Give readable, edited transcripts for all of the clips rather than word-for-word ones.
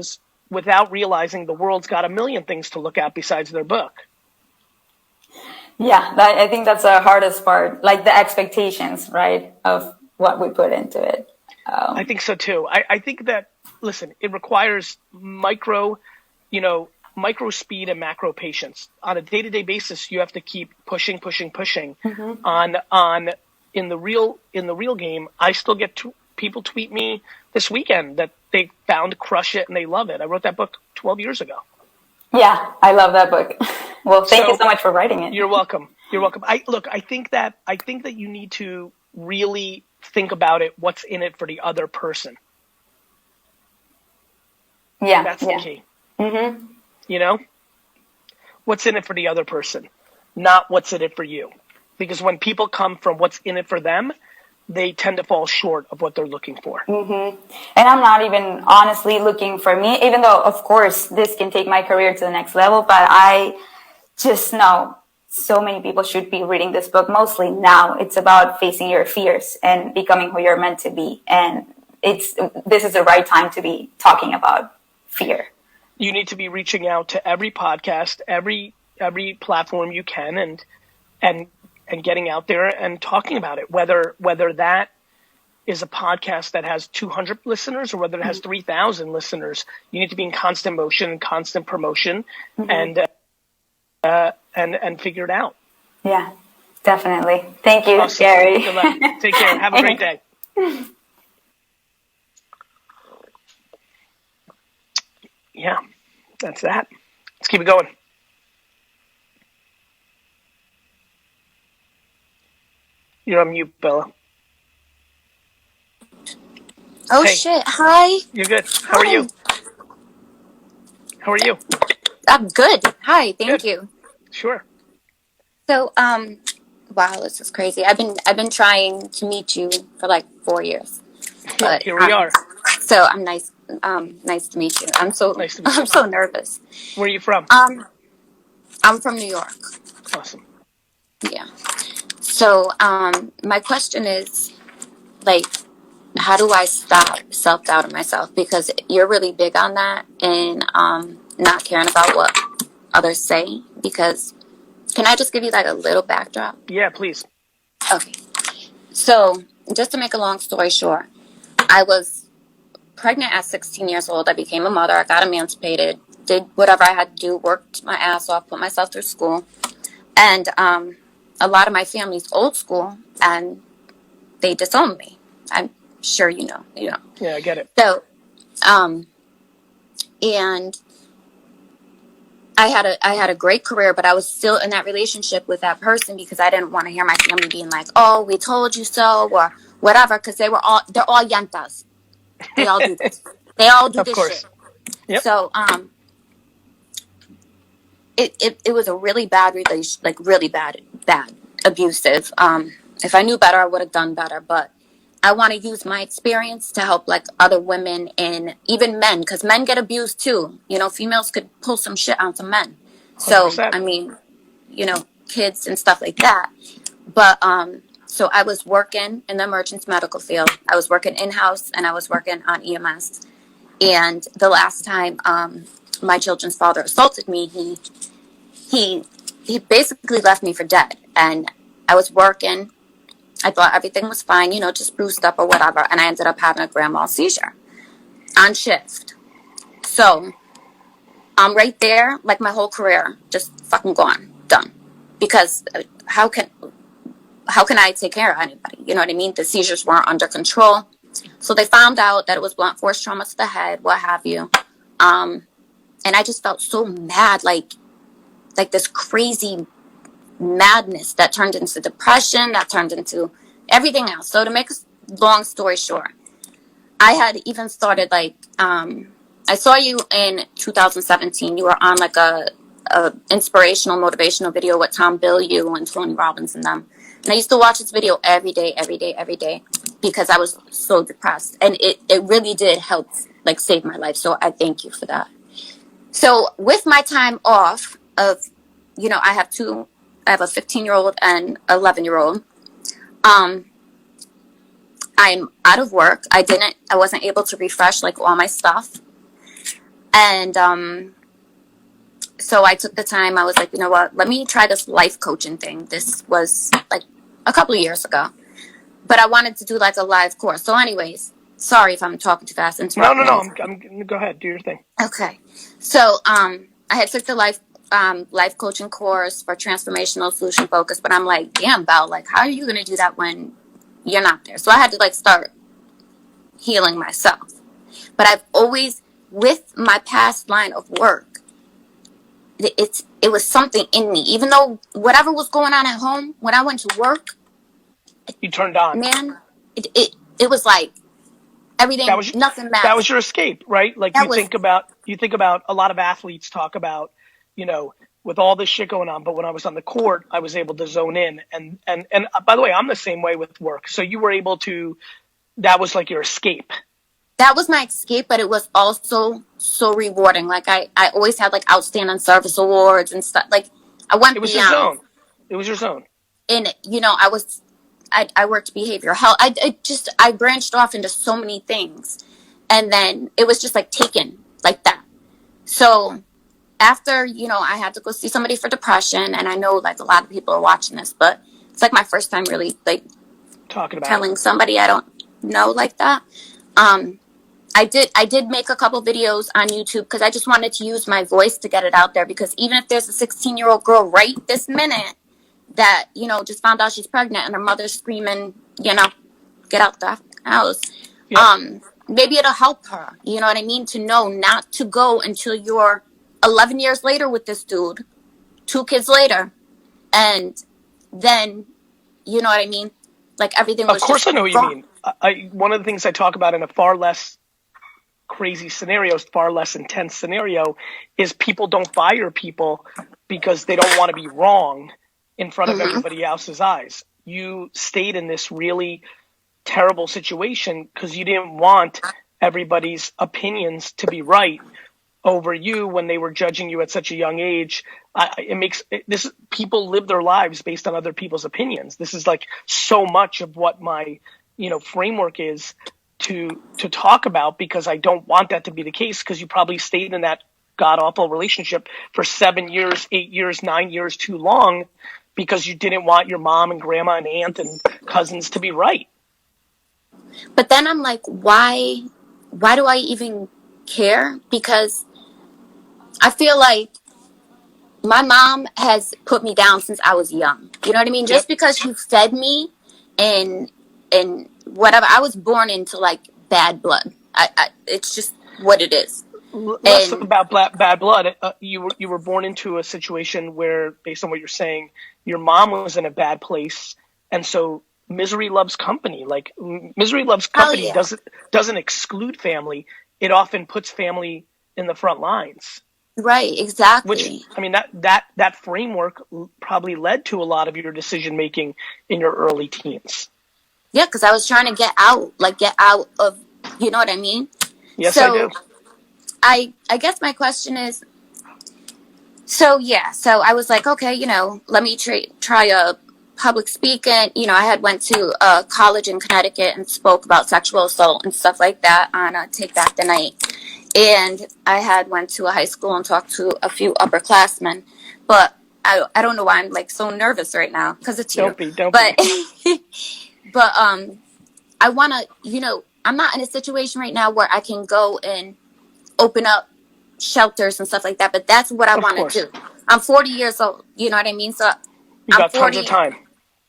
those without realizing the world's got a million things to look at besides their book. Yeah, I think that's the hardest part, like the expectations, right, of what we put into it. I think so too. I think that, listen, it requires micro speed and macro patience. On a day-to-day basis, you have to keep pushing. On in the real game, I still get people tweet me this weekend that they found Crush It and they love it. I wrote that book 12 years ago. Yeah, I love that book. Well, thank you so much for writing it. You're welcome. I think that you need to really think about it. What's in it for the other person? Yeah, that's the key. Mm-hmm. What's in it for the other person, not what's in it for you. Because when people come from what's in it for them, they tend to fall short of what they're looking for. Mm-hmm. And I'm not even honestly looking for me, even though, of course, this can take my career to the next level. But I just know so many people should be reading this book. Mostly now, it's about facing your fears and becoming who you're meant to be. And this is the right time to be talking about fear. You need to be reaching out to every podcast, every platform you can, and getting out there and talking about it, whether that is a podcast that has 200 listeners or whether it has 3,000 listeners. You need to be in constant motion and constant promotion, and figure it out. Yeah, definitely. Thank you, awesome. Gary. Good luck. Take care. Have a great day. Yeah, that's that. Let's keep it going. You're on mute, Bella. Oh, hey. Shit. Hi. You're good. How are you? How are you? I'm good. Hi. Thank you. Sure. So, wow, this is crazy. I've been trying to meet you for like 4 years. But here we are. So I'm nice to meet you. I'm so nervous. Where are you from? I'm from New York. Awesome. Yeah. So, my question is, like, how do I stop self-doubting myself? Because you're really big on that and not caring about what others say. Because, can I just give you like a little backdrop? Yeah, please. Okay. So, just to make a long story short, I was pregnant at 16 years old. I became a mother. I got emancipated, did whatever I had to do, worked my ass off, put myself through school. And a lot of my family's old school, and they disowned me. I'm sure you know. Yeah, I get it. So, and I had a great career, but I was still in that relationship with that person because I didn't want to hear my family being like, "Oh, we told you so," or whatever, because they're all yentas. They all do this. They all do this shit. Yep. So, it was a really bad relation, like really bad, abusive. If I knew better, I would have done better. But I want to use my experience to help like other women and even men, because men get abused too. Females could pull some shit on some men. So 100%. I mean, kids and stuff like that. But so I was working in the emergency medical field. I was working in-house and I was working on EMS. And the last time my children's father assaulted me, he basically left me for dead. And I was working. I thought everything was fine, just bruised up or whatever. And I ended up having a grand mal seizure on shift. So I'm right there, like my whole career, just fucking gone, done. Because how can I take care of anybody? You know what I mean? The seizures weren't under control. So they found out that it was blunt force trauma to the head, what have you. And I just felt so mad, like this crazy madness that turned into depression, that turned into everything else. So to make a long story short, I had even started I saw you in 2017. You were on like a inspirational, motivational video with Tom Bilyeu and Tony Robbins and them. And I used to watch this video every day, because I was so depressed. And it really did help like save my life. So I thank you for that. So with my time off of, I have a 15-year-old and 11-year-old. I'm out of work. I wasn't able to refresh like all my stuff. And so I took the time. I was like, you know what? Let me try this life coaching thing. This was like a couple of years ago. But I wanted to do like a live course. So anyways, sorry if I'm talking too fast, No, interrupting. I'm go ahead, do your thing. Okay. So I had took the life coaching course for transformational solution focus, but I'm like, damn, Belle, like, how are you going to do that when you're not there? So I had to like start healing myself. But I've always, with my past line of work, it was something in me. Even though whatever was going on at home, when I went to work, You turned on. man, it was like everything, nothing mattered. That was your escape, right? Like That you think about a lot of athletes talk about, you know, with all this shit going on, but when I was on the court, I was able to zone in. And by the way, I'm the same way with work. So you were able to, that was like your escape. That was my escape, but it was also so rewarding. Like I always had like outstanding service awards and stuff. Like I went It was beyond. your zone. It was your zone. And you know, I worked behavioral health. I branched off into so many things, and then it was just like taken like that. So after, you know, I had to go see somebody for depression, and I know like a lot of people are watching this, but it's like my first time really like talking about telling somebody I don't know like that. I did make a couple videos on YouTube because I just wanted to use my voice to get it out there, because even if there's a 16-year-old girl right this minute that, you know, just found out she's pregnant and her mother's screaming, you know, get out the house. Yep. Maybe it'll help her, you know what I mean, to know not to go until you're 11 years later with this dude, 2 kids later, and then, you know what I mean, like everything was Of course I know what wrong. you mean. One of the things I talk about in a far less crazy scenarios, far less intense scenario, is people don't fire people because they don't want to be wrong in front of everybody else's eyes. You stayed in this really terrible situation because you didn't want everybody's opinions to be right over you when they were judging you at such a young age. People live their lives based on other people's opinions. This is like so much of what my, you know, framework is to talk about, because I don't want that to be the case, because you probably stayed in that god awful relationship for 7 years, 8 years, 9 years too long, because you didn't want your mom and grandma and aunt and cousins to be right. But then I'm like, why do I even care? Because I feel like my mom has put me down since I was young. You know what I mean? Just because she fed me and whatever, I was born into like bad blood. It's just what it is. Less about bad blood. You were born into a situation where, based on what you're saying, your mom was in a bad place, and so misery loves company. Like misery loves company doesn't exclude family. It often puts family in the front lines. Right, exactly. Which, I mean, that framework probably led to a lot of your decision making in your early teens. Yeah, because I was trying to get out of, you know what I mean? Yes, I do. I guess my question is, so I was like, okay, you know, let me try a public speaking. You know, I had went to a college in Connecticut and spoke about sexual assault and stuff like that on Take Back the Night. And I had went to a high school and talked to a few upperclassmen, but I don't know why I'm like so nervous right now, because it's you. Don't be. But I want to, you know, I'm not in a situation right now where I can go and open up shelters and stuff like that, but that's what I want to do. I'm 40 years old, you know what I mean? So you got tons of time.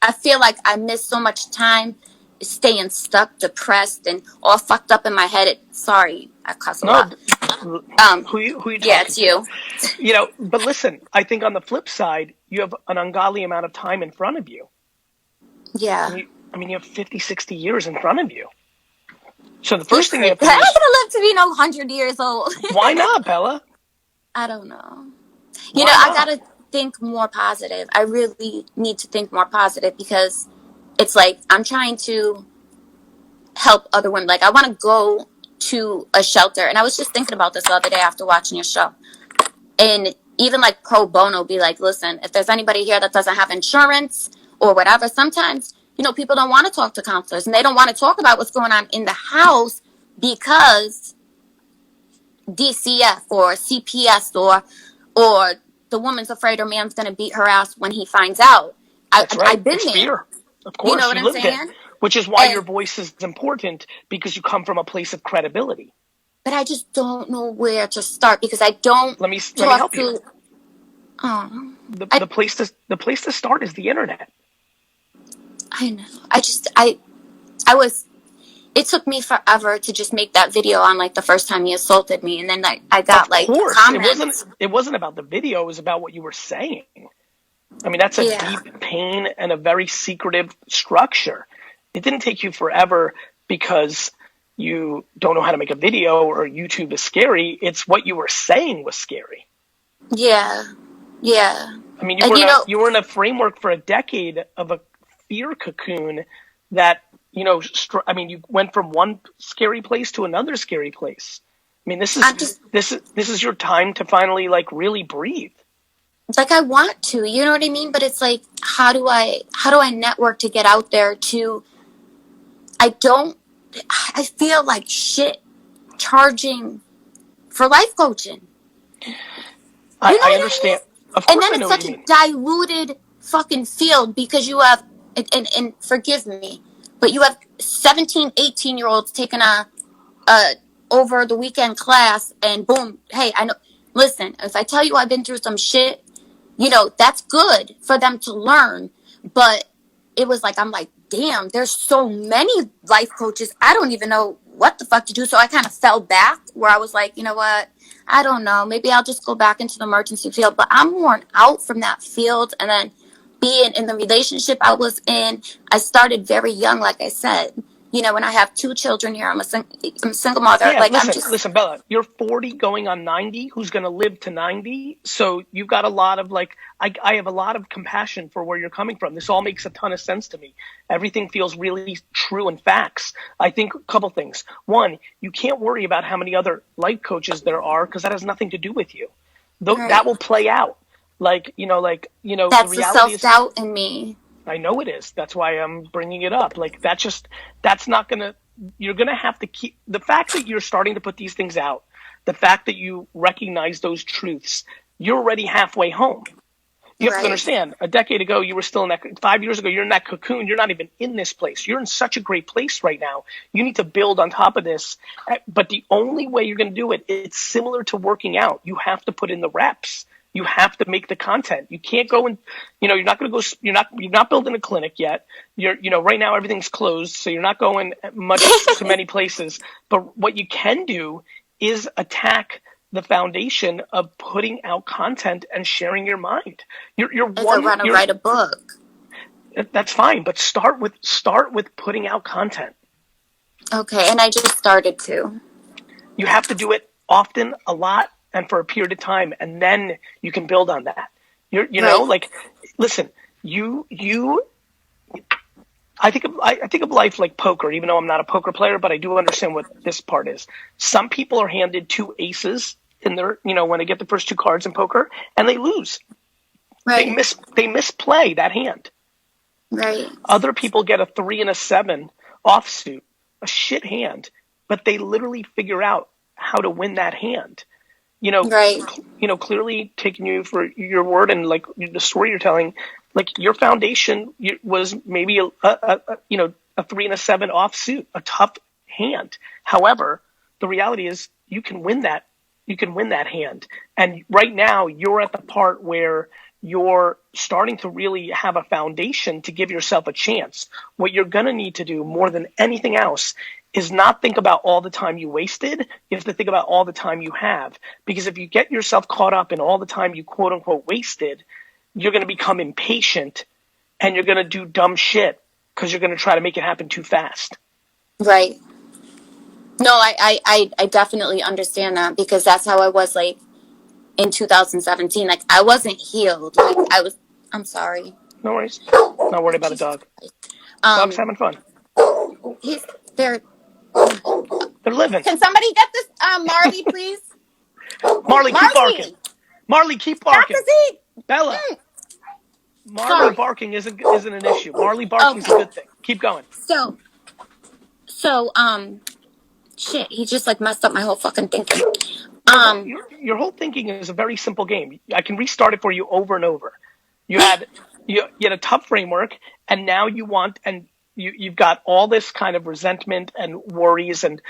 I feel like I missed so much time staying stuck, depressed, and all fucked up in my head. Sorry, I cuss a lot. Who you talking to? Yeah, it's you. You know, but listen, I think on the flip side, you have an ungodly amount of time in front of you. Yeah. I mean, you have 50, 60 years in front of you. So the first thing you have to do is... I'm not going to live to be 100 years old. Why not, Bella? I don't know. You know, I got to think more positive. I really need to think more positive, because it's like I'm trying to help other women. Like, I want to go to a shelter. And I was just thinking about this the other day after watching your show. And even like pro bono, be like, listen, if there's anybody here that doesn't have insurance or whatever, sometimes, you know, people don't want to talk to counselors, and they don't want to talk about what's going on in the house because DCF or CPS or the woman's afraid her man's going to beat her ass when he finds out. That's right. I've been It's there. fear. Of You course, know what you I'm lived it, saying? which is why And, your voice is important, because you come from a place of credibility. but I just don't know where to start because I don't Let me talk help to. you. Oh, The place to start is the internet. I know. I was. It took me forever to just make that video on like the first time he assaulted me, and then I got Of like course, comments. it wasn't about the video. It was about what you were saying. I mean, that's a Yeah. deep pain and a very secretive structure. It didn't take you forever because you don't know how to make a video or YouTube is scary. It's what you were saying was scary. Yeah. Yeah. I mean, And you were in a framework for a decade of a fear cocoon that, I mean, you went from one scary place to another scary place. I mean, this is your time to finally like really breathe. it's like I want to, you know what I mean? But it's like, how do I network to get out there to, I feel like shit charging for life coaching. I understand. Of And course then I know it's what such you a mean. diluted fucking field because you have, and forgive me, but you have 17, 18-year-olds taking a over the weekend class and boom, hey, I know, listen, if I tell you I've been through some shit, that's good for them to learn. But it was like, I'm like, damn, there's so many life coaches. I don't even know what the fuck to do. So I kind of fell back where I was like, you know what? I don't know. Maybe I'll just go back into the emergency field. But I'm worn out from that field. And then being in the relationship I was in, I started very young, like I said. When I have 2 children here, I'm a single mother. Yeah, Like, listen, Bella, you're 40 going on 90, who's going to live to 90. So you've got a lot of I have a lot of compassion for where you're coming from. This all makes a ton of sense to me. Everything feels really true and facts. I think a couple things. One, you can't worry about how many other life coaches there are because that has nothing to do with you. right. That will play out. That's the reality the self-doubt in me. I know it is. That's why I'm bringing it up. Like, that's not going to, you're going to have to keep, the fact that you're starting to put these things out, the fact that you recognize those truths, you're already halfway home. You have to understand, a decade ago, you were still in that, 5 years ago, you're in that cocoon. You're not even in this place. You're in such a great place right now. You need to build on top of this. But the only way you're going to do it, it's similar to working out. You have to put in the reps. You have to make the content. You can't go and, you're not going to go, you're not building a clinic yet. Right now everything's closed. So you're not going much to many places. But what you can do is attack the foundation of putting out content and sharing your mind. I want to write a book. That's fine. But start with putting out content. Okay. And I just started to. You have to do it often, a lot, and for a period of time, and then you can build on that. Listen, I think of life like poker, even though I'm not a poker player, but I do understand what this part is. Some people are handed 2 aces in their, when they get the first 2 cards in poker, and they lose. Right. They misplay that hand. Right. Other people get a 3 and a 7 offsuit, a shit hand, but they literally figure out how to win that hand. Right. Clearly taking you for your word and like the story you're telling, like your foundation was maybe a 3 and a 7 offsuit, a tough hand. However, the reality is you can win that hand. And right now you're at the part where you're starting to really have a foundation to give yourself a chance. What you're going to need to do more than anything else is not think about all the time you wasted. You have to think about all the time you have. Because if you get yourself caught up in all the time you quote unquote wasted, you're going to become impatient and you're going to do dumb shit because you're going to try to make it happen too fast. Right. No, I definitely understand that because that's how I was like in 2017. Like I wasn't healed. Like I'm sorry. No worries. Not worried about a dog. Dog's having fun. They're living. Can somebody get this Marley, please? Marley, keep barking. Marley, keep barking. Bella. Marley barking isn't an issue. Marley barking is a good thing. Keep going. So, shit, he just like messed up my whole fucking thinking. your whole thinking is a very simple game. I can restart it for you over and over. You had you had a tough framework, and now you've got all this kind of resentment and worries, and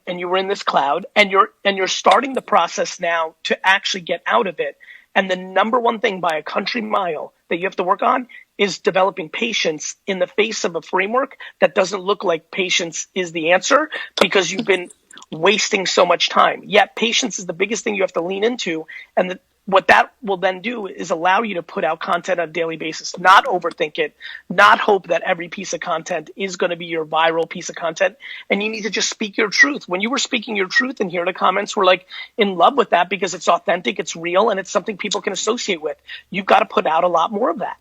you were in this cloud, and you're starting the process now to actually get out of it. And the number one thing by a country mile that you have to work on is developing patience in the face of a framework that doesn't look like patience is the answer, because you've been wasting so much time. Yet patience is the biggest thing you have to lean into. And what that will then do is allow you to put out content on a daily basis, not overthink it, not hope that every piece of content is going to be your viral piece of content. And you need to just speak your truth. When you were speaking your truth in here, the comments were like in love with that, because it's authentic, it's real, and it's something people can associate with. You've got to put out a lot more of that.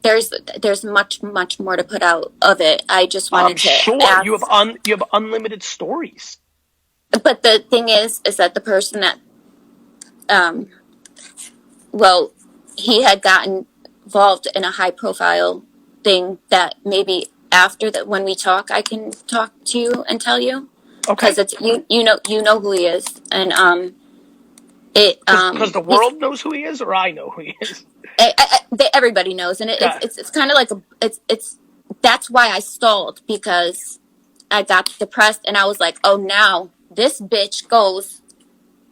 There's much more to put out of it. I just wanted to ask. You have unlimited stories. But the thing is that the person that he had gotten involved in a high profile thing that maybe after that, when we talk, I can talk to you and tell you. Okay. Because it's you know who he is, and because the world knows who he is, or I know who he is. Everybody knows, and it's kind of like it's that's why I stalled, because I got depressed, and I was like, oh, now this bitch goes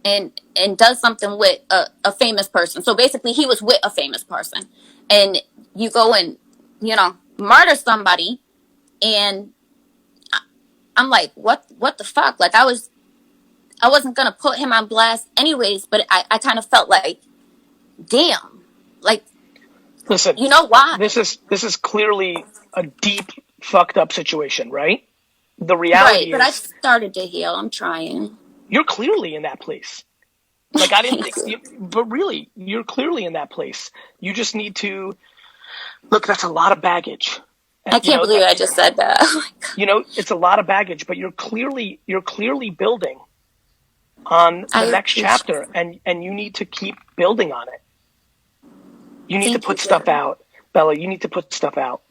and does something with a famous person. So basically he was with a famous person, and you go and murder somebody, and I'm like, what the fuck? Like I wasn't gonna put him on blast anyways, but I kind of felt like, damn, like, listen, you know why? This is clearly a deep fucked up situation, right? The reality is, but I started to heal. I'm trying. You're clearly in that place. Like I didn't think, but really, you're clearly in that place. You just need to look. That's a lot of baggage. And, I can't believe I just said that. It's a lot of baggage, but you're clearly building on the next chapter, and you need to keep building on it. You need to put stuff out, Bella. You need to put stuff out.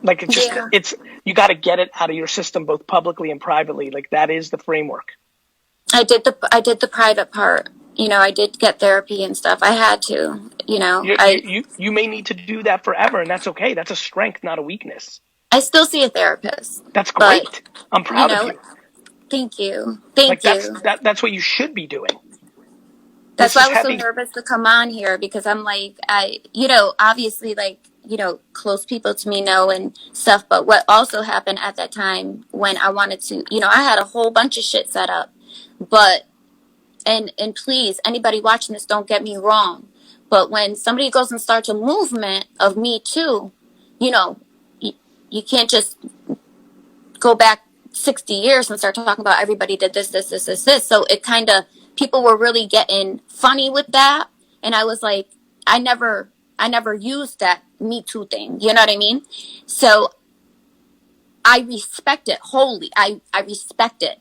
Like it's just you got to get it out of your system, both publicly and privately. Like that is the framework. I did the private part. I did get therapy and stuff. I had to. You may need to do that forever, and that's okay. That's a strength, not a weakness. I still see a therapist. That's great. I'm proud of you. Thank you. Thank you. That's what you should be doing. That's why I was so nervous to come on here, because I'm like, obviously, like, close people to me know and stuff. But what also happened at that time when I wanted to, I had a whole bunch of shit set up. But, and please, anybody watching this, don't get me wrong. But when somebody goes and starts a movement of Me Too, you can't just go back 60 years and start talking about everybody did this. So it kind of, people were really getting funny with that. And I was like, I never used that Me Too thing. You know what I mean? So I respect it wholly. I respect it.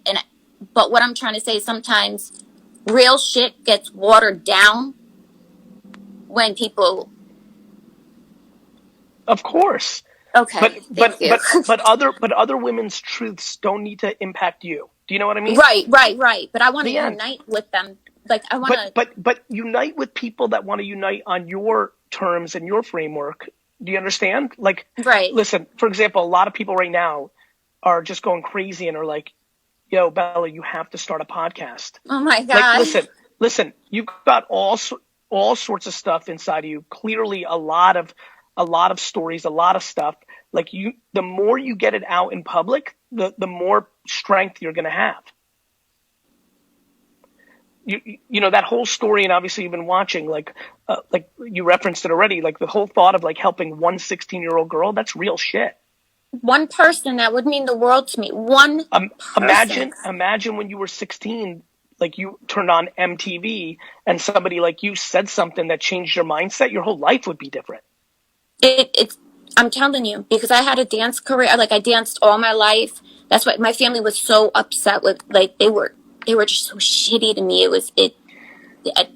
But what I'm trying to say is sometimes real shit gets watered down when people. Of course. Okay. But other women's truths don't need to impact you. Do you know what I mean? Right. But I want to unite with them. Like I want to. But unite with people that want to unite on your terms and your framework. Do you understand? Like, right. Listen, for example, a lot of people right now are just going crazy and are like, yo, Bella, you have to start a podcast. Oh my God. Like, listen, you've got all sorts of stuff inside of you. Clearly a lot of stories, a lot of stuff. Like the more you get it out in public, the more strength you're going to have. That whole story, and obviously you've been watching, like you referenced it already, like the whole thought of like helping one 16-year-old girl, that's real shit. One person, that would mean the world to me. One person. Imagine when you were 16, like you turned on MTV and somebody like you said something that changed your mindset, your whole life would be different. I'm telling you, because I had a dance career, like I danced all my life. That's why my family was so upset with, like, they were just so shitty to me.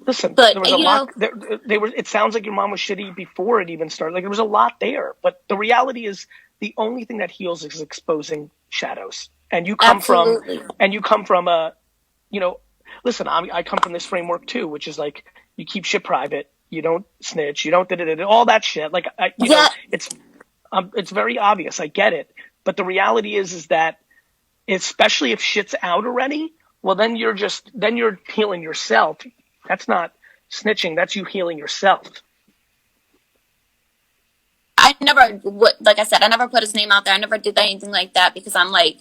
Listen, but there was a lot. It sounds like your mom was shitty before it even started. Like there was a lot there, but the reality is the only thing that heals is exposing shadows. and Absolutely. you come from a, you know, listen, I come from this framework too, which is like, you keep shit private, you don't snitch, you don't all that shit. Like, Yeah. It's very obvious. I get it. But the reality is that, especially if shit's out already, well, then you're healing yourself. That's not snitching. That's you healing yourself. I never would, like I said, I never put his name out there. I never did anything like that because I'm like,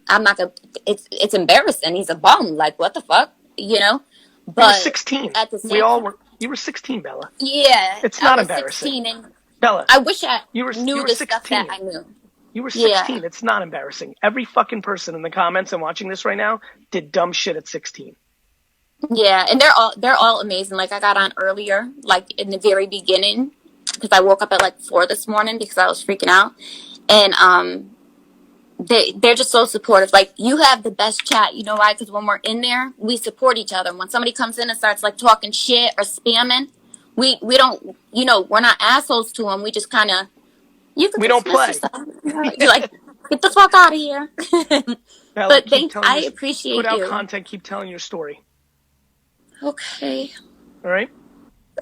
I'm not gonna, it's embarrassing. He's a bum. Like, what the fuck? You know? But you were 16. At the same time, You were 16, Bella. yeah, It's I not was embarrassing. 16 and Bella, I wish I you knew were the stuff 16. that I knew. You were Yeah. 16. It's not embarrassing. Every fucking person in the comments and watching this right now did dumb shit at 16. Yeah, and they're all amazing. Like I got on earlier, like in the very beginning, because I woke up at like 4 this morning because I was freaking out, and they're just so supportive. Like you have the best chat, you know why? Because when we're in there, we support each other. When somebody comes in and starts like talking shit or spamming, we don't, we're not assholes to them. We just kind of we don't play. You're like, get the fuck out of here. Bella, But I appreciate put out you. content. Keep telling your story. Okay. All right.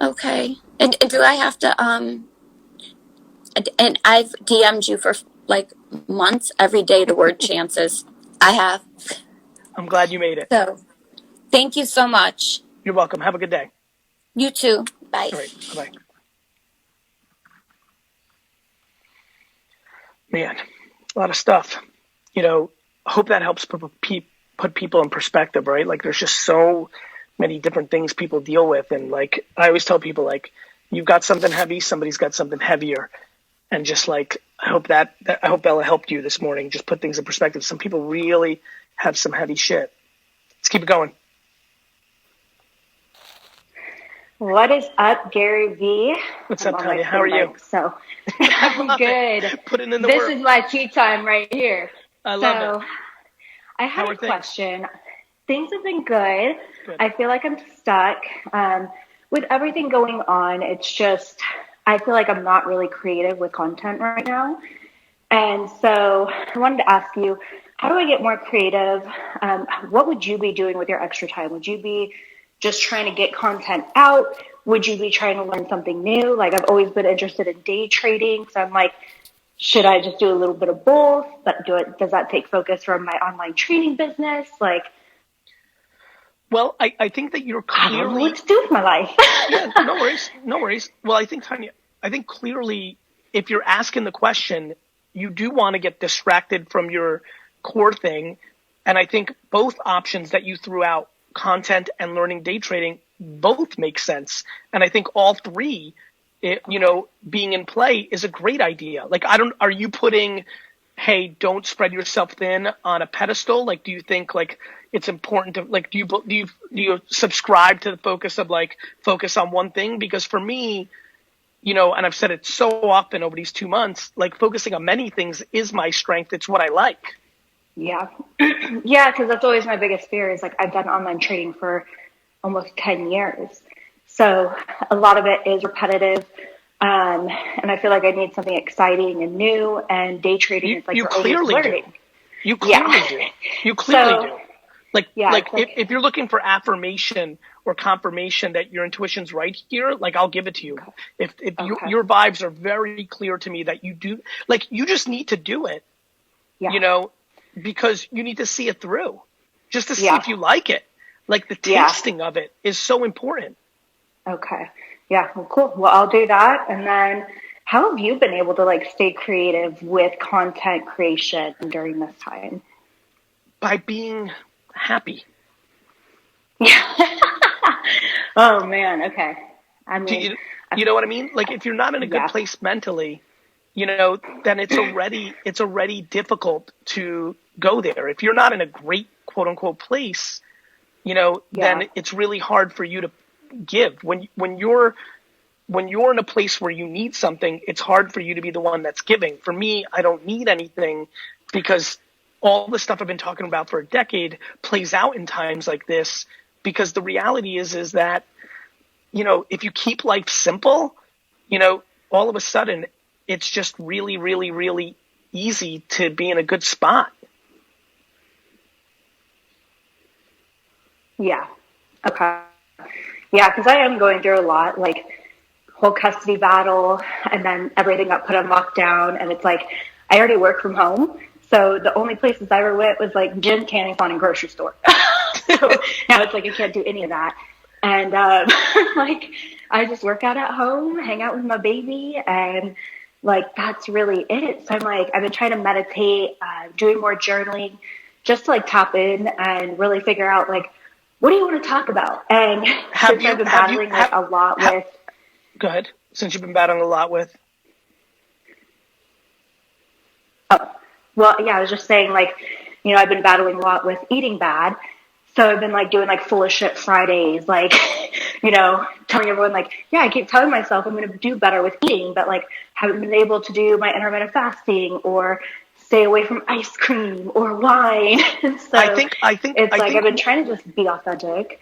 Okay. And do I have to and I've DM'd you for like months every day the word chances. I have. I'm glad you made it. So thank you so much. You're welcome. Have a good day. You too. Bye. All right. Bye-bye. Man, a lot of stuff. I hope that helps put people in perspective, right? Like there's just so many different things people deal with. And like, I always tell people, like, you've got something heavy, somebody's got something heavier. And just like, I hope Bella helped you this morning. Just put things in perspective. Some people really have some heavy shit. Let's keep it going. What is up, Gary V? What's up, Tanya? How are you? So I'm good. Putting in the This work. is my tea time right here. I love it. I had a question. Things have been good. I feel like I'm stuck. With everything going on, it's just, I feel like I'm not really creative with content right now. And so I wanted to ask you, how do I get more creative? What would you be doing with your extra time? Would you be just trying to get content out? Would you be trying to learn something new? Like I've always been interested in day trading. So I'm like, should I just do a little bit of both? But does that take focus from my online training business? Like, well, I think that you're clearly... I don't know what to do with my life. Yeah, no worries. Well, I think, Tanya, clearly if you're asking the question, you do want to get distracted from your core thing. And I think both options that you threw out, content and learning day trading, both make sense. And I think all three, being in play is a great idea. Like, are you putting, hey, don't spread yourself thin on a pedestal? Like, do you think like it's important to like, do you subscribe to the focus on one thing? Because for me, and I've said it so often over these 2 months, like focusing on many things is my strength. It's what I like. Yeah. Yeah. Cause that's always my biggest fear is like, I've done online trading for almost 10 years. So a lot of it is repetitive. And I feel like I need something exciting and new, and day trading is like you're always learning. You clearly do. You clearly do. Like if you're looking for affirmation or confirmation that your intuition's right here, like I'll give it to you. Okay. If your vibes are very clear to me that you do, like you just need to do it, because you need to see it through just to see if you like it. Like the tasting of it is so important. Okay. Yeah. Well, cool. Well, I'll do that. And then how have you been able to like stay creative with content creation during this time? By being happy. Yeah. Oh man. Okay. I mean, you know what I mean? Like if you're not in a good place mentally, then it's already difficult to go there. If you're not in a great quote unquote place, then it's really hard for you to give. When you're in a place where you need something, it's hard for you to be the one that's giving. For me, I don't need anything because all the stuff I've been talking about for a decade plays out in times like this, because the reality is that, if you keep life simple, all of a sudden it's just really, really, really easy to be in a good spot. Yeah. Okay. Yeah, because I am going through a lot, like whole custody battle, and then everything got put on lockdown, and it's like I already work from home, so the only places I ever went was like gym, tanning salon, and grocery store. So now it's like I can't do any of that, and like I just work out at home, hang out with my baby, and like that's really it. So I'm like I've been trying to meditate, doing more journaling, just to like tap in and really figure out like what do you want to talk about? And since I've been battling like a lot with. Go ahead. Since you've been battling a lot with. Oh, well, yeah, I was just saying, like, you know, I've been battling a lot with eating bad. So I've been like doing like full of shit Fridays, like, you know, telling everyone like, yeah, I keep telling myself I'm going to do better with eating, but like haven't been able to do my intermittent fasting or stay away from ice cream or wine. So I think it's like I've been trying to just be authentic.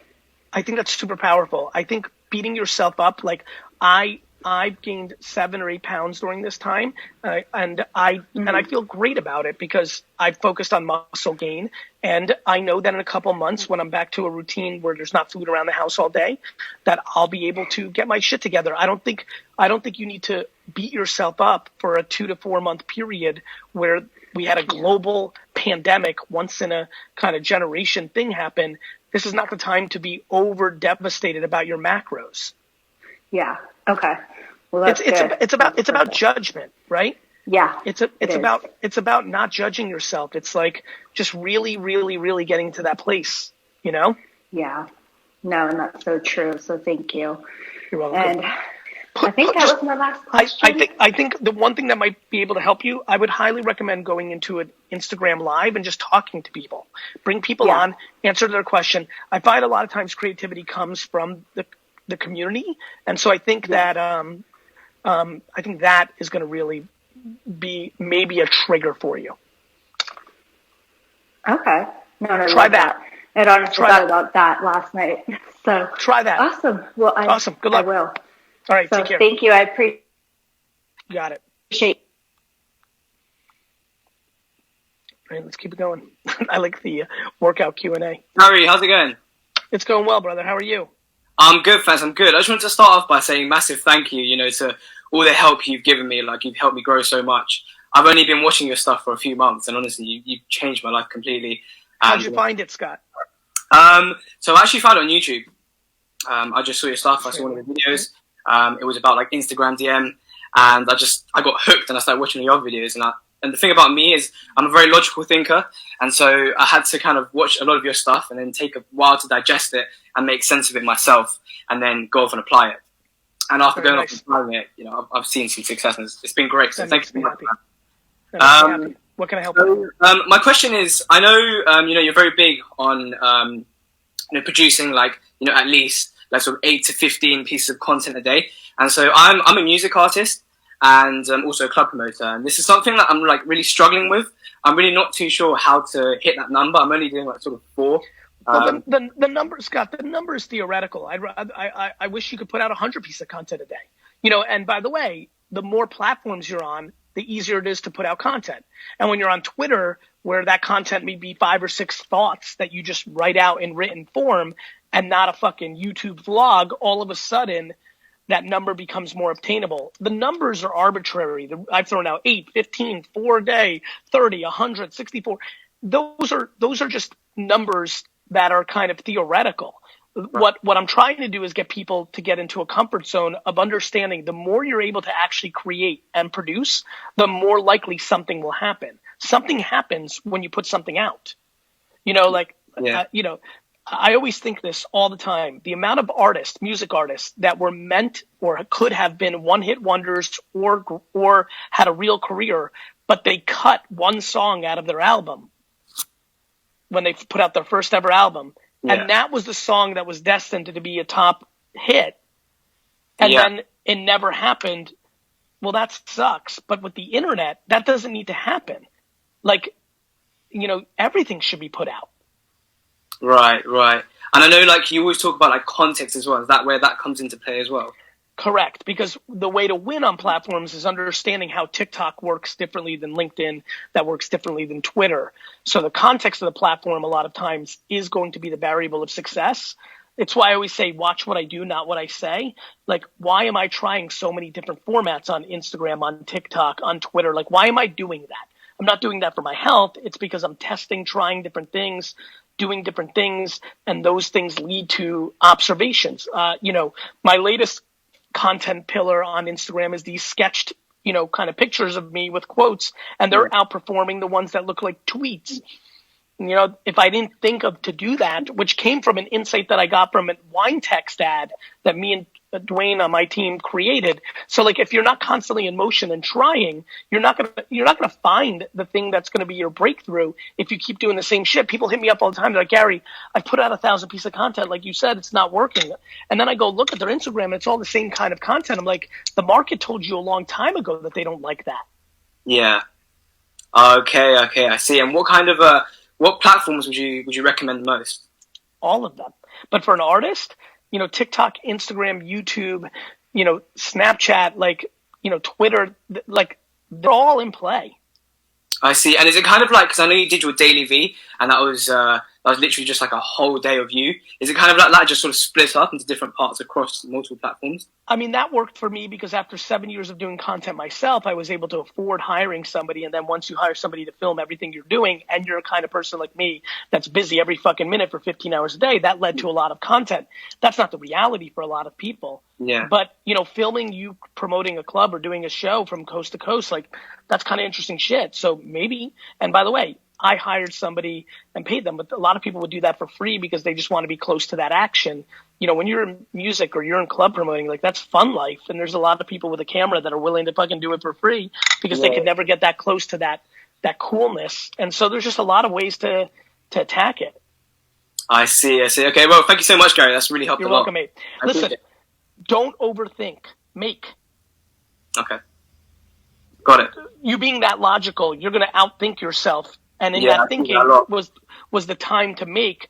I think that's super powerful. I think beating yourself up, like I've gained 7 or 8 pounds during this time, and I feel great about it because I've focused on muscle gain, and I know that in a couple months when I'm back to a routine where there's not food around the house all day, that I'll be able to get my shit together. I don't think you need to beat yourself up for a 2 to 4 month period where we had a global pandemic, once in a kind of generation thing happen. This is not the time to be over devastated about your macros. Yeah. Okay. Well, that's it's about judgment, right? Yeah. It's about not judging yourself. It's like just really, really, really getting to that place, you know? Yeah. No, and that's so true. So thank you. You're welcome. And I think that was my last question. I think the one thing that might be able to help you, I would highly recommend going into an Instagram live and just talking to people. Bring people on, answer their question. I find a lot of times creativity comes from the community, and so I think that that is going to really be maybe a trigger for you. Okay. No, try that. I honestly thought about that last night. So try that. Awesome. Well, awesome. Good luck. I will. All right. So take care. Thank you. I appreciate. Got it. All right, let's keep it going. I like the workout Q&A. Harry, how's it going? It's going well, brother. How are you? I'm good, thanks. I'm good. I just wanted to start off by saying massive thank you, to all the help you've given me. Like, you've helped me grow so much. I've only been watching your stuff for a few months, and honestly, you've changed my life completely. How'd you find it, Scott? So I actually found it on YouTube. I just saw your stuff. I saw one of the videos. It was about like Instagram DM, and I got hooked, and I started watching your videos. And the thing about me is I'm a very logical thinker, and so I had to kind of watch a lot of your stuff and then take a while to digest it and make sense of it myself, and then go off and apply it. And after going off and applying it, I've seen some success, and it's been great. So thanks for happy. What can I help you? My question is, I know you're very big on producing at least like sort of 8 to 15 pieces of content a day, and so I'm a music artist and also a club promoter, and this is something that I'm like really struggling with. I'm really not too sure how to hit that number. I'm only doing like sort of 4. Well, the number, Scott, the number is theoretical. I wish you could put out 100 pieces of content a day. And by the way, the more platforms you're on, the easier it is to put out content. And when you're on Twitter, where that content may be 5 or 6 thoughts that you just write out in written form and not a fucking YouTube vlog, all of a sudden that number becomes more obtainable. The numbers are arbitrary. I've thrown out 8, 15, 4 a day, 30, 100, 64. Those are just numbers that are kind of theoretical. Right. What I'm trying to do is get people to get into a comfort zone of understanding the more you're able to actually create and produce, the more likely something will happen. Something happens when you put something out. I always think this all the time. The amount of music artists that were meant or could have been one-hit wonders or had a real career, but they cut one song out of their album when they put out their first ever album. Yeah. And that was the song that was destined to be a top hit. And then it never happened. Well, that sucks. But with the internet, that doesn't need to happen. Everything should be put out. Right. And I know you always talk about context as well. Is that where that comes into play as well? Correct, because the way to win on platforms is understanding how TikTok works differently than LinkedIn, that works differently than Twitter. So the context of the platform a lot of times is going to be the variable of success. It's why I always say, watch what I do, not what I say. Like, why am I trying so many different formats on Instagram, on TikTok, on Twitter? Like, why am I doing that? I'm not doing that for my health. It's because I'm testing, trying different things, doing different things, and those things lead to observations. My latest content pillar on Instagram is these sketched, kind of pictures of me with quotes, and they're outperforming the ones that look like tweets. If I didn't think of to do that, which came from an insight that I got from a wine text ad that me and Dwayne on my team created. So like, if you're not constantly in motion and trying, you're not gonna find the thing that's gonna be your breakthrough if you keep doing the same shit. People hit me up all the time. They're like, Gary, I put out 1,000 pieces of content. Like you said, it's not working. And then I go look at their Instagram and it's all the same kind of content. I'm like, the market told you a long time ago that they don't like that. Yeah. Okay, I see. And what platforms would you recommend most? All of them. But for an artist, TikTok, Instagram, YouTube, Snapchat, Twitter, they're all in play. I see. And is it kind of like, because I know you did your daily V, and that was literally just like a whole day of you. Is it kind of like that, just sort of split up into different parts across multiple platforms? I mean, that worked for me because after 7 years of doing content myself, I was able to afford hiring somebody. And then once you hire somebody to film everything you're doing, and you're a kind of person like me that's busy every fucking minute for 15 hours a day, that led to a lot of content. That's not the reality for a lot of people. Yeah. But, filming you promoting a club or doing a show from coast to coast, that's kind of interesting shit. So maybe, and by the way, I hired somebody and paid them, but a lot of people would do that for free because they just want to be close to that action. When you're in music or you're in club promoting, that's fun life. And there's a lot of people with a camera that are willing to fucking do it for free because they could never get that close to that coolness. And so there's just a lot of ways to attack it. I see. Okay, well, thank you so much, Gary. That's really helped a lot. You're welcome, mate. Listen, don't overthink. Make. Okay. Got it. You being that logical, you're going to outthink yourself. And in that thinking was the time to make.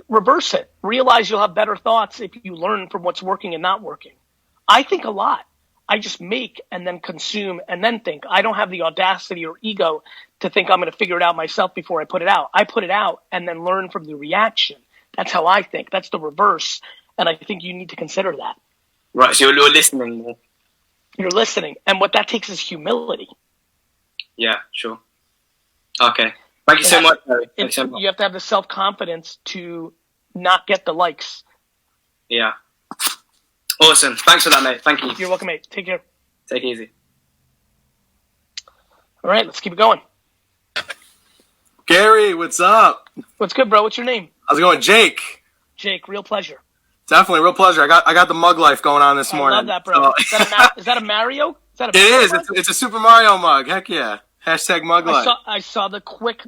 Reverse it. Realize you'll have better thoughts if you learn from what's working and not working. I think a lot. I just make and then consume and then think. I don't have the audacity or ego to think I'm going to figure it out myself before I put it out. I put it out and then learn from the reaction. That's how I think. That's the reverse. And I think you need to consider that. Right. So you're listening more. You're listening. And what that takes is humility. Yeah, sure. Okay. Thank you so much, Gary. You have to have the self-confidence to not get the likes. Yeah. Awesome. Thanks for that, mate. Thank you. You're welcome, mate. Take care. Take it easy. All right, let's keep it going. Gary, what's up? What's good, bro? What's your name? How's it going? Jake. Jake, real pleasure. Definitely, real pleasure. I got the mug life going on this morning. I love that, bro. Is that a Mario? It is. It's a Super Mario mug. Heck yeah. Hashtag mug life. I saw the quick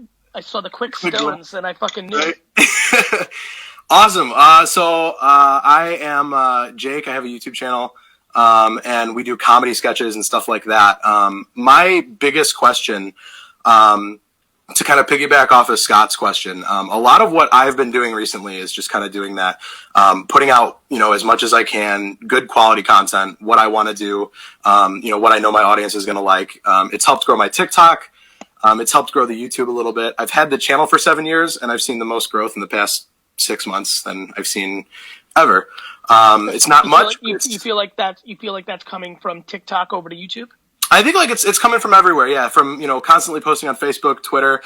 stones, and I fucking knew it. Awesome. So I am Jake. I have a YouTube channel, and we do comedy sketches and stuff like that. My biggest question, to kind of piggyback off of Scott's question, a lot of what I've been doing recently is just kind of doing that, putting out, as much as I can, good quality content, what I want to do, what I know my audience is going to like. It's helped grow my TikTok. It's helped grow the YouTube a little bit. I've had the channel for 7 years, and I've seen the most growth in the past 6 months than I've seen ever. It's not much. You feel like that's coming from TikTok over to YouTube? I think it's coming from everywhere. Yeah, from constantly posting on Facebook, Twitter.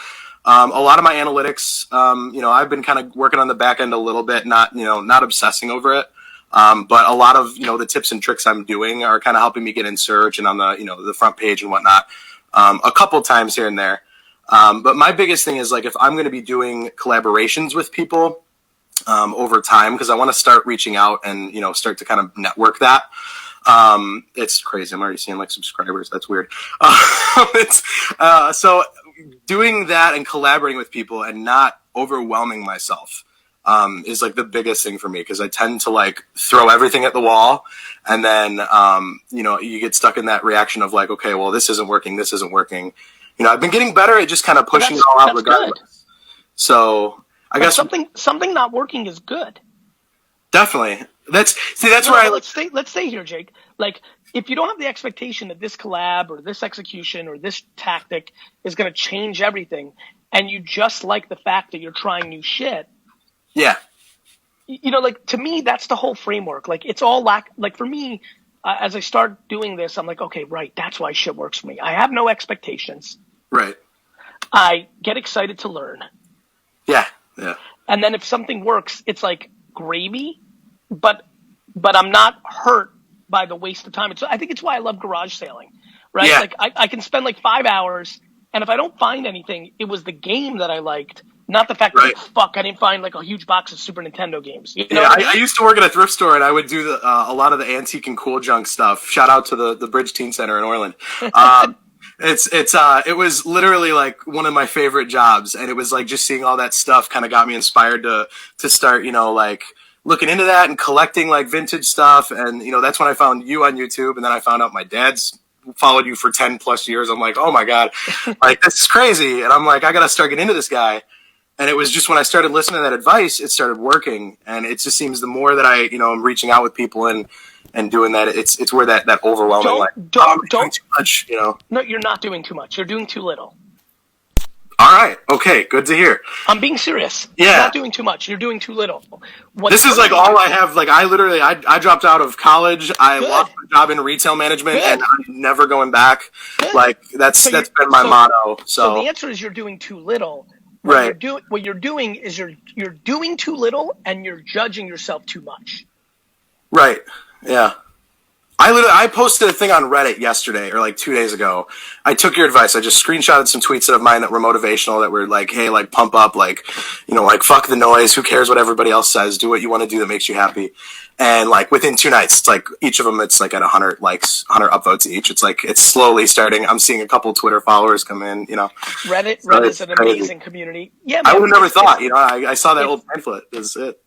A lot of my analytics. I've been kind of working on the back end a little bit, not obsessing over it. But a lot of the tips and tricks I'm doing are kind of helping me get in search and on the the front page and whatnot. A couple times here and there. But my biggest thing is if I'm going to be doing collaborations with people over time, because I want to start reaching out and start to kind of network that. It's crazy. I'm already seeing subscribers. That's weird. So doing that and collaborating with people and not overwhelming myself is the biggest thing for me, because I tend to throw everything at the wall, and then you get stuck in that reaction of okay, well, this isn't working. I've been getting better at just kind of pushing it all out regardless. Good. So I guess something not working is good. Definitely. That's No, where let's stay here, Jake. Like, if you don't have the expectation that this collab or this execution or this tactic is going to change everything, and you just like the fact that you're trying new shit, yeah. you know, like, to me, that's the whole framework. Like, it's all like for me, as I start doing this, I'm like, okay, right, that's why shit works for me. I have no expectations. Right. I get excited to learn. Yeah. Yeah. And then if something works, it's like gravy, but I'm not hurt by the waste of time. I think it's why I love garage sailing, right? Yeah. Like I can spend like 5 hours, and if I don't find anything, it was the game that I liked, not the fact that, like, fuck, I didn't find like a huge box of Super Nintendo games. You know what I mean? I used to work at a thrift store, and I would do a lot of the antique and cool junk stuff. Shout out to the Bridge Teen Center in Orland. It was literally like one of my favorite jobs, and it was like just seeing all that stuff kind of got me inspired to start, you know, like looking into that and collecting like vintage stuff. And, you know, that's when I found you on YouTube, and then I found out my dad's followed you for 10 plus years. I'm like, oh my God, like, this is crazy. And I'm like, I got to start getting into this guy. And it was just when I started listening to that advice, it started working. And it just seems the more that I, you know, I'm reaching out with people and doing that, it's where that overwhelming, don't too much, you know. No, you're not doing too much. You're doing too little. All right. Okay. Good to hear. I'm being serious. Yeah. You're not doing too much. You're doing too little. This is like all I have. Like, I literally, I dropped out of college. I lost my job in retail management, and I'm never going back. Good. Like, that's been my motto. So the answer is you're doing too little. Right. What you're doing is you're doing too little, and you're judging yourself too much. Right. Yeah. I posted a thing on Reddit yesterday, or like 2 days ago. I took your advice. I just screenshotted some tweets of mine that were motivational, that were like, hey, like, pump up, like, you know, like, fuck the noise. Who cares what everybody else says? Do what you want to do that makes you happy. And like within 2 nights, it's like each of them, it's like at 100 likes, 100 upvotes each. It's like, it's slowly starting. I'm seeing a couple Twitter followers come in, you know. Reddit is an amazing community. Yeah, man, I would have never thought, you know, I saw that old pamphlet. That's it.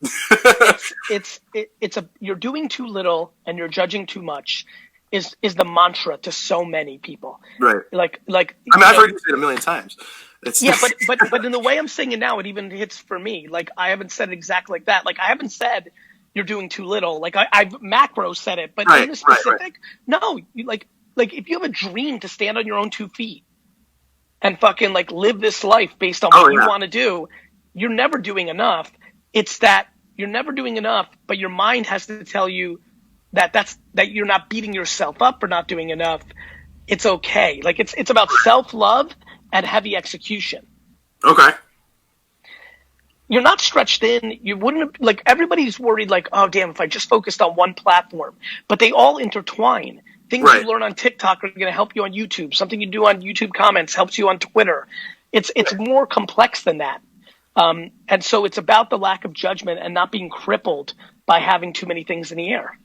You're doing too little and you're judging too much is the mantra to so many people. Right. Like, I mean, I've heard you say it a million times. Yeah, but in the way I'm saying it now, it even hits for me. Like, I haven't said it exactly like that. Like, I haven't said you're doing too little. Like, I've macro said it, but in the specific, no. Like if you have a dream to stand on your own 2 feet and fucking like live this life based on what you want to do, you're never doing enough. It's that you're never doing enough, but your mind has to tell you that you're not beating yourself up for not doing enough. It's okay. Like, it's about self-love and heavy execution. Okay. You're not stretched thin. You wouldn't, like, everybody's worried, like, oh, damn, if I just focused on one platform. But they all intertwine. Things you learn on TikTok are going to help you on YouTube. Something you do on YouTube comments helps you on Twitter. It's more complex than that. And so it's about the lack of judgment and not being crippled by having too many things in the air.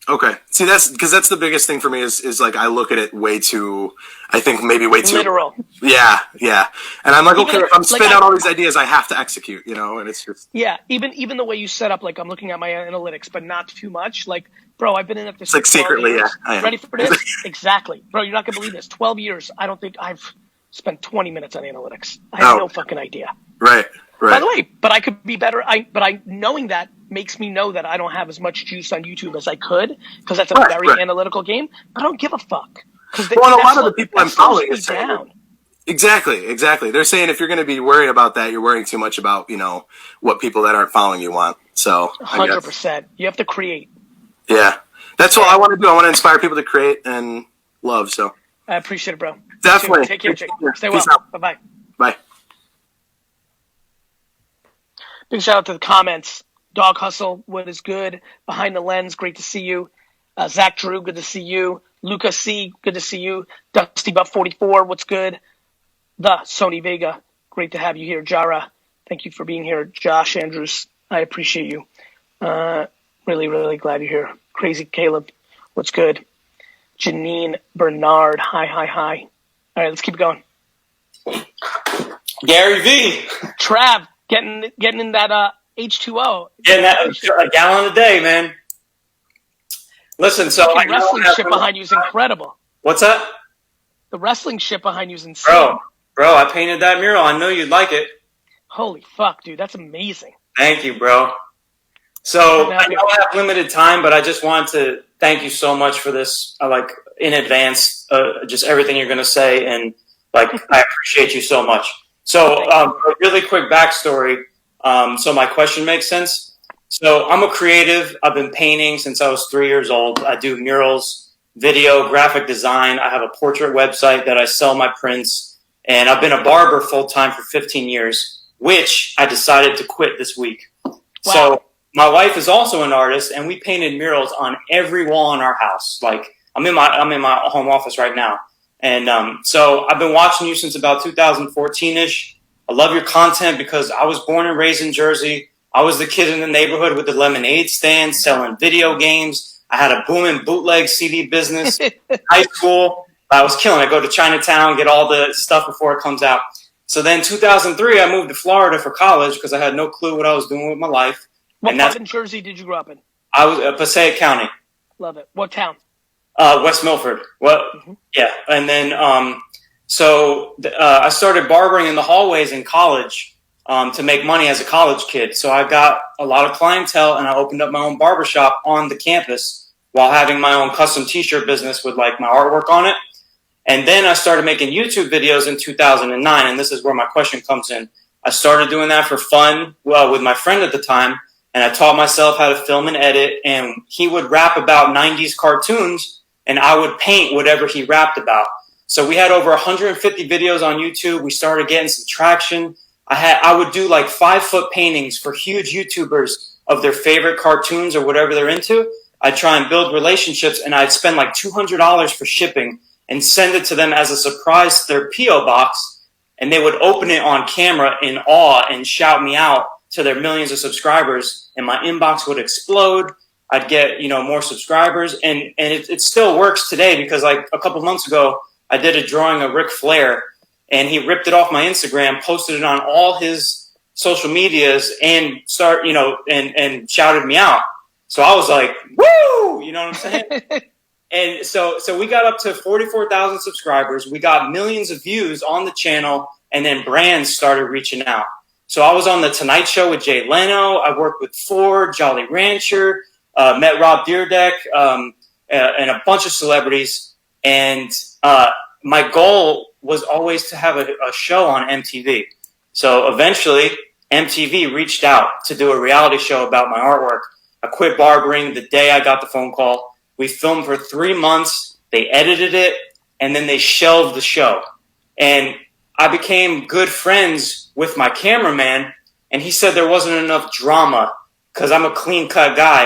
Okay. See, that's the biggest thing for me is like, I look at it way too literal. Yeah. And I'm like, okay, if I'm spitting out all these ideas, I have to execute, you know, and it's just. Yeah. Even the way you set up, like, I'm looking at my analytics, but not too much. Like, bro, I've been in it for like secretly, years. Yeah. Ready for this? Exactly. Bro, you're not going to believe this. 12 years. I don't think I've spent 20 minutes on analytics. I have no fucking idea. Right. By the way, but I could be better. Knowing that makes me know that I don't have as much juice on YouTube as I could, because that's a very analytical game. I don't give a fuck. A lot of the people I'm following is saying exactly. They're saying if you're going to be worried about that, you're worrying too much about, you know, what people that aren't following you want. So 100%. You have to create. Yeah, that's all I want to do. I want to inspire people to create and love. So I appreciate it, bro. Definitely. Take care, Jake. Stay well. Bye-bye. Bye. Big shout out to the comments. Dog Hustle, what is good? Behind the Lens, great to see you. Zach Drew, good to see you. Luca C, good to see you. Dusty Buff 44, what's good? The Sony Vega, great to have you here. Jara, thank you for being here. Josh Andrews, I appreciate you. Really, really glad you're here. Crazy Caleb, what's good? Janine Bernard, hi. All right, let's keep going. Gary V. Trav, getting in that H2O. Getting that a gallon a day, man. Listen, so the wrestling shit behind you is incredible. What's that? The wrestling shit behind you is insane. Bro, I painted that mural. I know you'd like it. Holy fuck, dude, that's amazing. Thank you, bro. So I know I have limited time, but I just wanted to thank you so much for this. In advance, just everything you're going to say, and I appreciate you so much. So a really quick backstory. So my question makes sense. So I'm a creative. I've been painting since I was 3 years old. I do murals, video, graphic design. I have a portrait website that I sell my prints, and I've been a barber full time for 15 years, which I decided to quit this week. Wow. So my wife is also an artist, and we painted murals on every wall in our house. I'm in my home office right now. And so I've been watching you since about 2014-ish. I love your content because I was born and raised in Jersey. I was the kid in the neighborhood with the lemonade stand selling video games. I had a booming bootleg CD business in high school. I was killing it. I go to Chinatown, get all the stuff before it comes out. So then 2003, I moved to Florida for college because I had no clue what I was doing with my life. What part in Jersey did you grow up in? I was Passaic County. Love it. What town? West Milford. Yeah. And then, I started barbering in the hallways in college, to make money as a college kid. So I got a lot of clientele, and I opened up my own barbershop on the campus while having my own custom t-shirt business with my artwork on it. And then I started making YouTube videos in 2009. And this is where my question comes in. I started doing that for fun, with my friend at the time. And I taught myself how to film and edit, and he would rap about 90s cartoons, and I would paint whatever he rapped about. So we had over 150 videos on YouTube. We started getting some traction. I would do 5-foot paintings for huge YouTubers of their favorite cartoons or whatever they're into. I'd try and build relationships, and I'd spend $200 for shipping and send it to them as a surprise to their P.O. box. And they would open it on camera in awe and shout me out to their millions of subscribers, and my inbox would explode. I'd get, more subscribers, and it still works today because a couple months ago, I did a drawing of Ric Flair, and he ripped it off my Instagram, posted it on all his social medias, and and shouted me out. So I was like, woo! You know what I'm saying? And so we got up to 44,000 subscribers. We got millions of views on the channel, and then brands started reaching out. So I was on The Tonight Show with Jay Leno. I worked with Ford, Jolly Rancher, met Rob Dyrdek, and a bunch of celebrities. And my goal was always to have a show on MTV. So eventually, MTV reached out to do a reality show about my artwork. I quit barbering the day I got the phone call. We filmed for 3 months. They edited it, and then they shelved the show. And I became good friends with my cameraman, and he said there wasn't enough drama because I'm a clean-cut guy.